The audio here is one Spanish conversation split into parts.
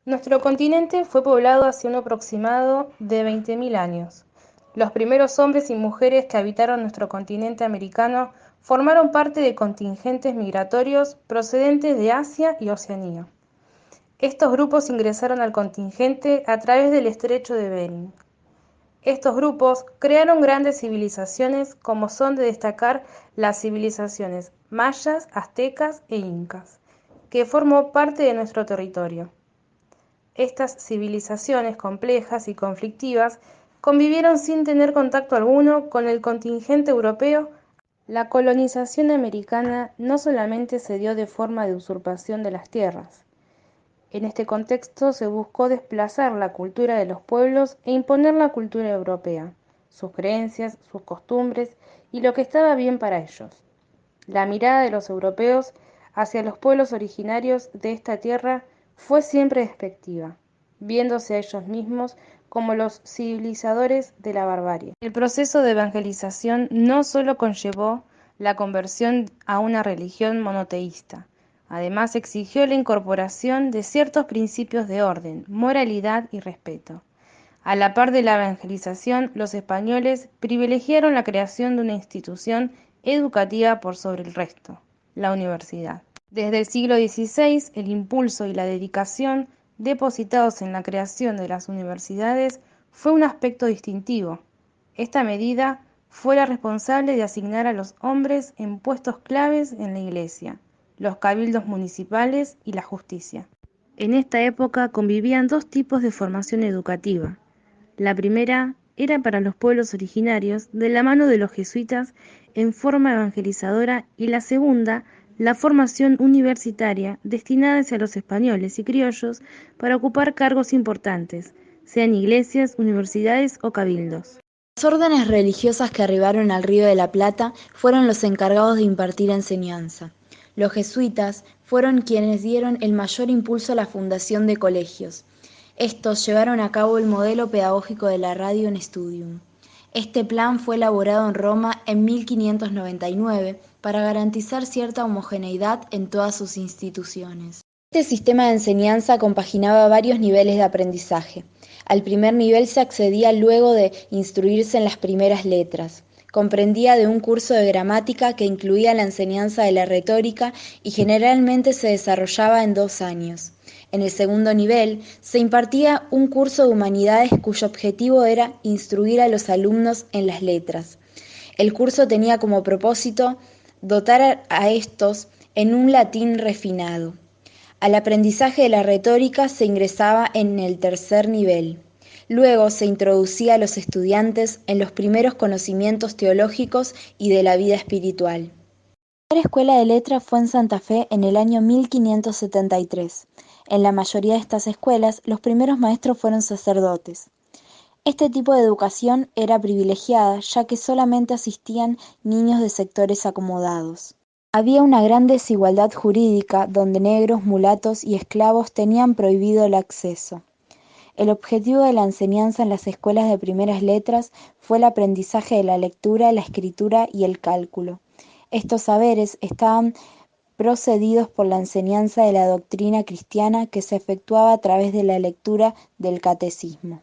Nuestro continente fue poblado hace un aproximado de 20.000 años. Los primeros hombres y mujeres que habitaron nuestro continente americano formaron parte de contingentes migratorios procedentes de Asia y Oceanía. Estos grupos ingresaron al continente a través del estrecho de Bering. Estos grupos crearon grandes civilizaciones como son de destacar las civilizaciones mayas, aztecas e incas, que formó parte de nuestro territorio. Estas civilizaciones complejas y conflictivas convivieron sin tener contacto alguno con el contingente europeo. La colonización americana no solamente se dio de forma de usurpación de las tierras. En este contexto se buscó desplazar la cultura de los pueblos e imponer la cultura europea, sus creencias, sus costumbres y lo que estaba bien para ellos. La mirada de los europeos hacia los pueblos originarios de esta tierra fue siempre despectiva, viéndose a ellos mismos como los civilizadores de la barbarie. El proceso de evangelización no solo conllevó la conversión a una religión monoteísta, además exigió la incorporación de ciertos principios de orden, moralidad y respeto. A la par de la evangelización, los españoles privilegiaron la creación de una institución educativa por sobre el resto, la universidad. Desde el siglo XVI, el impulso y la dedicación depositados en la creación de las universidades fue un aspecto distintivo. Esta medida fue la responsable de asignar a los hombres en puestos claves en la Iglesia, los cabildos municipales y la justicia. En esta época convivían dos tipos de formación educativa. La primera era para los pueblos originarios, de la mano de los jesuitas en forma evangelizadora, y la segunda, la formación universitaria, destinada hacia los españoles y criollos para ocupar cargos importantes, sean iglesias, universidades o cabildos. Las órdenes religiosas que arribaron al Río de la Plata fueron los encargados de impartir enseñanza. Los jesuitas fueron quienes dieron el mayor impulso a la fundación de colegios. Estos llevaron a cabo el modelo pedagógico de la Ratio in Studium. Este plan fue elaborado en Roma en 1599 para garantizar cierta homogeneidad en todas sus instituciones. Este sistema de enseñanza compaginaba varios niveles de aprendizaje. Al primer nivel se accedía luego de instruirse en las primeras letras. Comprendía de un curso de gramática que incluía la enseñanza de la retórica y generalmente se desarrollaba en 2 años. En el segundo nivel se impartía un curso de humanidades cuyo objetivo era instruir a los alumnos en las letras. El curso tenía como propósito dotar a estos en un latín refinado. Al aprendizaje de la retórica se ingresaba en el tercer nivel. Luego se introducía a los estudiantes en los primeros conocimientos teológicos y de la vida espiritual. La primera escuela de letras fue en Santa Fe en el año 1573. En la mayoría de estas escuelas, los primeros maestros fueron sacerdotes. Este tipo de educación era privilegiada, ya que solamente asistían niños de sectores acomodados. Había una gran desigualdad jurídica donde negros, mulatos y esclavos tenían prohibido el acceso. El objetivo de la enseñanza en las escuelas de primeras letras fue el aprendizaje de la lectura, la escritura y el cálculo. Estos saberes estaban precedidos por la enseñanza de la doctrina cristiana que se efectuaba a través de la lectura del catecismo.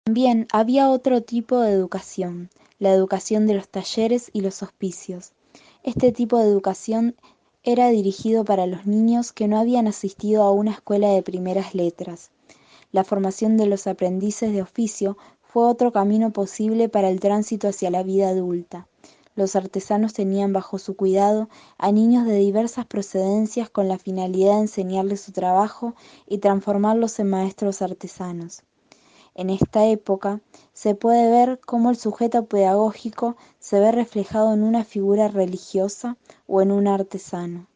También había otro tipo de educación, la educación de los talleres y los hospicios. Este tipo de educación era dirigido para los niños que no habían asistido a una escuela de primeras letras. La formación de los aprendices de oficio fue otro camino posible para el tránsito hacia la vida adulta. Los artesanos tenían bajo su cuidado a niños de diversas procedencias con la finalidad de enseñarles su trabajo y transformarlos en maestros artesanos. En esta época se puede ver cómo el sujeto pedagógico se ve reflejado en una figura religiosa o en un artesano.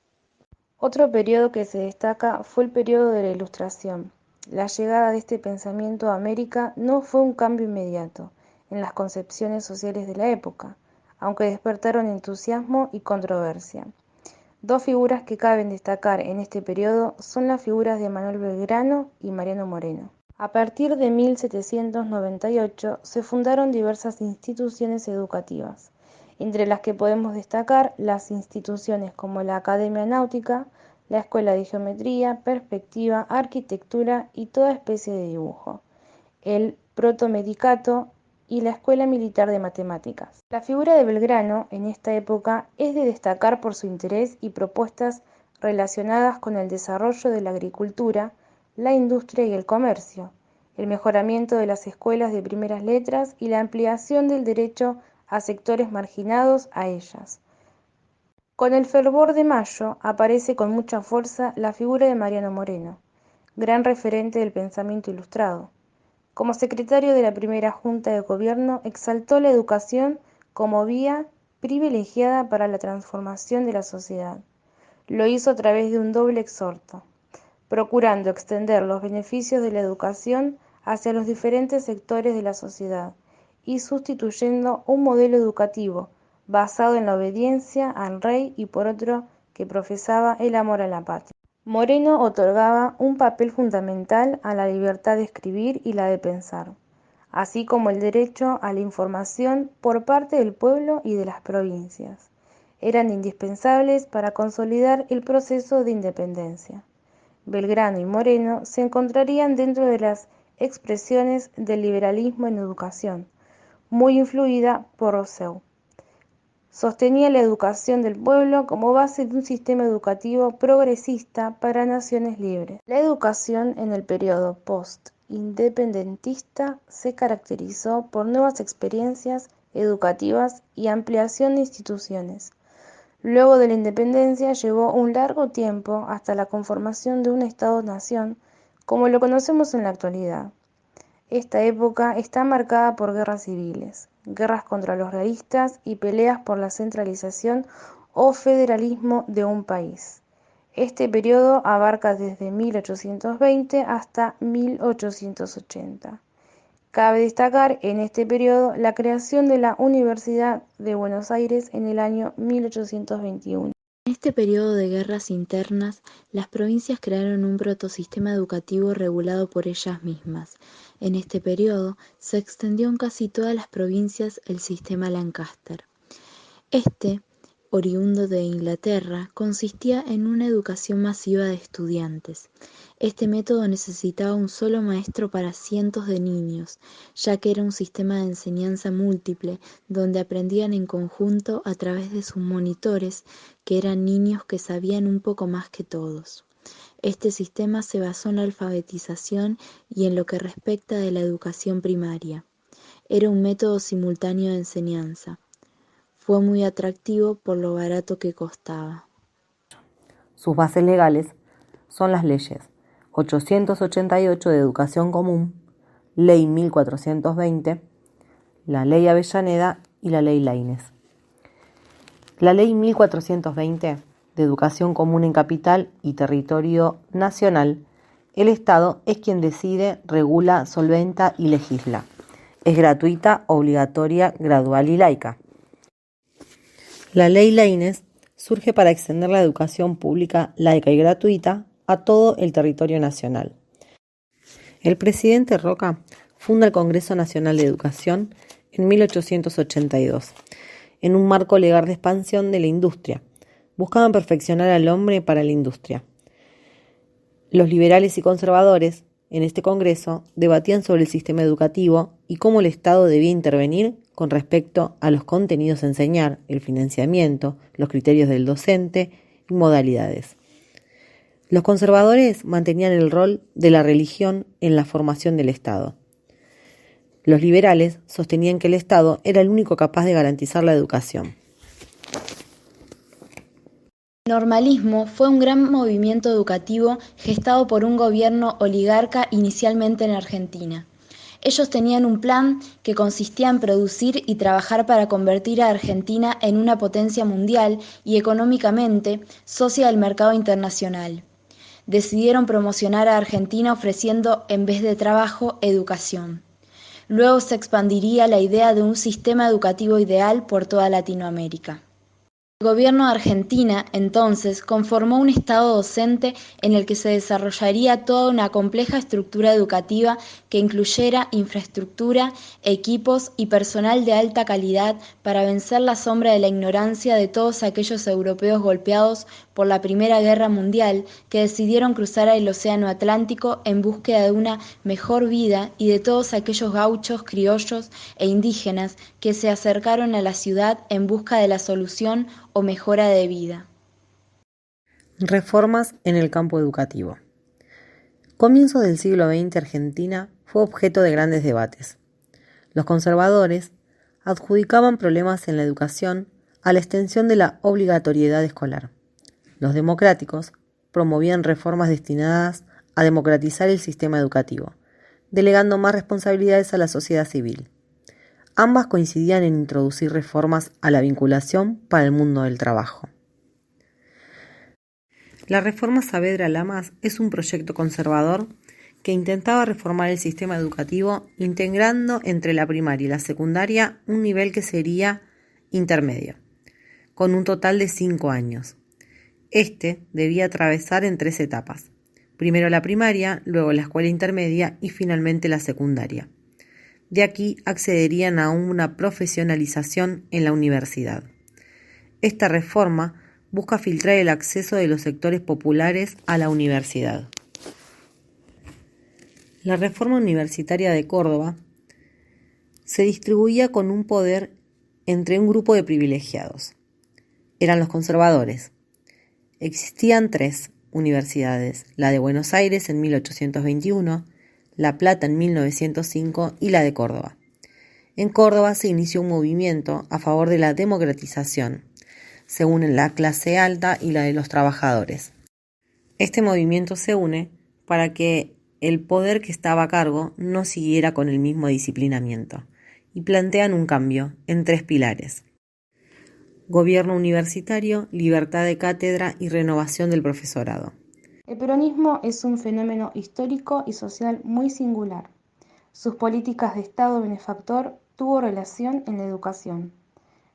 Otro periodo que se destaca fue el periodo de la Ilustración. La llegada de este pensamiento a América no fue un cambio inmediato en las concepciones sociales de la época, aunque despertaron entusiasmo y controversia. Dos figuras que caben destacar en este periodo son las figuras de Manuel Belgrano y Mariano Moreno. A partir de 1798 se fundaron diversas instituciones educativas, entre las que podemos destacar las instituciones como la Academia Náutica, la escuela de geometría, perspectiva, arquitectura y toda especie de dibujo, el protomedicato y la escuela militar de matemáticas. La figura de Belgrano en esta época es de destacar por su interés y propuestas relacionadas con el desarrollo de la agricultura, la industria y el comercio, el mejoramiento de las escuelas de primeras letras y la ampliación del derecho a sectores marginados a ellas. Con el fervor de Mayo aparece con mucha fuerza la figura de Mariano Moreno, gran referente del pensamiento ilustrado. Como secretario de la primera Junta de Gobierno, exaltó la educación como vía privilegiada para la transformación de la sociedad. Lo hizo a través de un doble exhorto, procurando extender los beneficios de la educación hacia los diferentes sectores de la sociedad y sustituyendo un modelo educativo basado en la obediencia al rey y por otro que profesaba el amor a la patria. Moreno otorgaba un papel fundamental a la libertad de escribir y la de pensar, así como el derecho a la información por parte del pueblo y de las provincias. Eran indispensables para consolidar el proceso de independencia. Belgrano y Moreno se encontrarían dentro de las expresiones del liberalismo en educación, muy influida por Rousseau. Sostenía la educación del pueblo como base de un sistema educativo progresista para naciones libres. La educación en el periodo post-independentista se caracterizó por nuevas experiencias educativas y ampliación de instituciones. Luego de la independencia llevó un largo tiempo hasta la conformación de un Estado-nación como lo conocemos en la actualidad. Esta época está marcada por guerras civiles, guerras contra los realistas y peleas por la centralización o federalismo de un país. Este periodo abarca desde 1820 hasta 1880. Cabe destacar en este periodo la creación de la Universidad de Buenos Aires en el año 1821. En este periodo de guerras internas, las provincias crearon un protosistema educativo regulado por ellas mismas. En este periodo se extendió en casi todas las provincias el sistema Lancaster. Este, oriundo de Inglaterra, consistía en una educación masiva de estudiantes. Este método necesitaba un solo maestro para cientos de niños, ya que era un sistema de enseñanza múltiple, donde aprendían en conjunto a través de sus monitores, que eran niños que sabían un poco más que todos. Este sistema se basó en la alfabetización y en lo que respecta de la educación primaria. Era un método simultáneo de enseñanza. Fue muy atractivo por lo barato que costaba. Sus bases legales son las leyes 888 de Educación Común, Ley 1420, la Ley Avellaneda y la Ley Laínez. La Ley 1420 de Educación Común en Capital y Territorio Nacional, el Estado es quien decide, regula, solventa y legisla. Es gratuita, obligatoria, gradual y laica. La Ley Laínez surge para extender la educación pública, laica y gratuita a todo el territorio nacional. El presidente Roca funda el Congreso Nacional de Educación en 1882, en un marco legal de expansión de la industria. Buscaban perfeccionar al hombre para la industria. Los liberales y conservadores, en este Congreso, debatían sobre el sistema educativo y cómo el Estado debía intervenir con respecto a los contenidos a enseñar, el financiamiento, los criterios del docente y modalidades. Los conservadores mantenían el rol de la religión en la formación del Estado. Los liberales sostenían que el Estado era el único capaz de garantizar la educación. El normalismo fue un gran movimiento educativo gestado por un gobierno oligarca inicialmente en Argentina. Ellos tenían un plan que consistía en producir y trabajar para convertir a Argentina en una potencia mundial y económicamente socia del mercado internacional. Decidieron promocionar a Argentina ofreciendo, en vez de trabajo, educación. Luego se expandiría la idea de un sistema educativo ideal por toda Latinoamérica. El gobierno de Argentina, entonces, conformó un Estado docente en el que se desarrollaría toda una compleja estructura educativa que incluyera infraestructura, equipos y personal de alta calidad para vencer la sombra de la ignorancia de todos aquellos europeos golpeados por la Primera Guerra Mundial que decidieron cruzar el Océano Atlántico en búsqueda de una mejor vida y de todos aquellos gauchos, criollos e indígenas que se acercaron a la ciudad en busca de la solución o mejora de vida. Reformas en el campo educativo. Comienzos del siglo XX, Argentina fue objeto de grandes debates. Los conservadores adjudicaban problemas en la educación a la extensión de la obligatoriedad escolar. Los democráticos promovían reformas destinadas a democratizar el sistema educativo, delegando más responsabilidades a la sociedad civil. Ambas coincidían en introducir reformas a la vinculación para el mundo del trabajo. La Reforma Saavedra-Lamas es un proyecto conservador que intentaba reformar el sistema educativo integrando entre la primaria y la secundaria un nivel que sería intermedio, con un total de 5 años. Este debía atravesar en 3 etapas, primero la primaria, luego la escuela intermedia y finalmente la secundaria. De aquí accederían a una profesionalización en la universidad. Esta reforma busca filtrar el acceso de los sectores populares a la universidad. La reforma universitaria de Córdoba se distribuía con un poder entre un grupo de privilegiados. Eran los conservadores. Existían 3 universidades, la de Buenos Aires en 1821, La Plata en 1905 y la de Córdoba. En Córdoba se inició un movimiento a favor de la democratización, según la clase alta y la de los trabajadores. Este movimiento se une para que el poder que estaba a cargo no siguiera con el mismo disciplinamiento y plantean un cambio en 3 pilares: gobierno universitario, libertad de cátedra y renovación del profesorado. El peronismo es un fenómeno histórico y social muy singular. Sus políticas de Estado benefactor tuvo relación en la educación.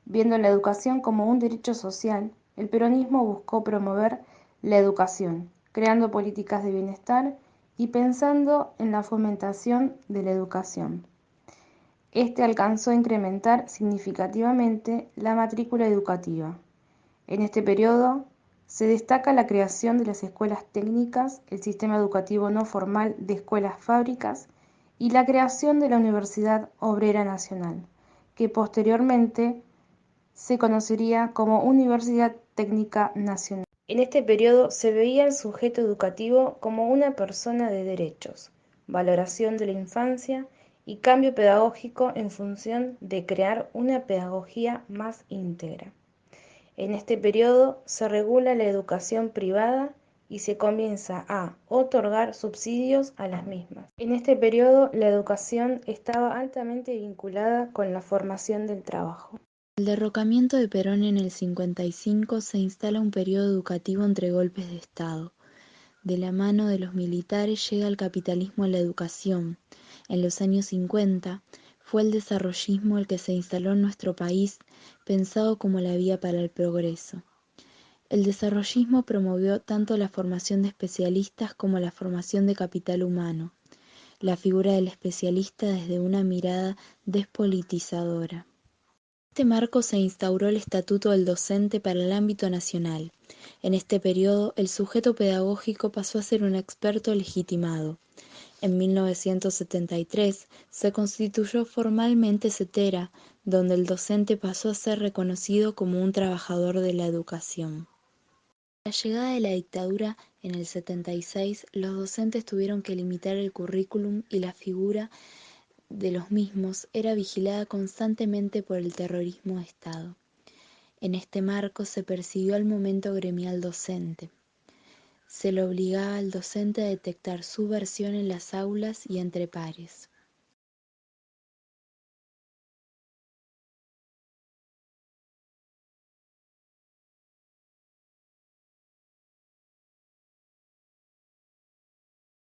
Viendo la educación como un derecho social, el peronismo buscó promover la educación, creando políticas de bienestar y pensando en la fomentación de la educación. Este alcanzó a incrementar significativamente la matrícula educativa. En este periodo se destaca la creación de las escuelas técnicas, el sistema educativo no formal de escuelas fábricas y la creación de la Universidad Obrera Nacional, que posteriormente se conocería como Universidad Técnica Nacional. En este periodo se veía al sujeto educativo como una persona de derechos, valoración de la infancia y cambio pedagógico en función de crear una pedagogía más íntegra. En este periodo se regula la educación privada y se comienza a otorgar subsidios a las mismas. En este periodo la educación estaba altamente vinculada con la formación del trabajo. El derrocamiento de Perón en el 55 se instala un periodo educativo entre golpes de Estado. De la mano de los militares llega el capitalismo a la educación. En los años 50 fue el desarrollismo el que se instaló en nuestro país, pensado como la vía para el progreso. El desarrollismo promovió tanto la formación de especialistas como la formación de capital humano, la figura del especialista desde una mirada despolitizadora. En este marco se instauró el Estatuto del Docente para el ámbito nacional. En este periodo, el sujeto pedagógico pasó a ser un experto legitimado. En 1973 se constituyó formalmente CETERA, donde el docente pasó a ser reconocido como un trabajador de la educación. Con la llegada de la dictadura en el 76, los docentes tuvieron que limitar el currículum y la figura de los mismos era vigilada constantemente por el terrorismo de Estado. En este marco se persiguió al momento gremial docente. Se le obligaba al docente a detectar subversión en las aulas y entre pares.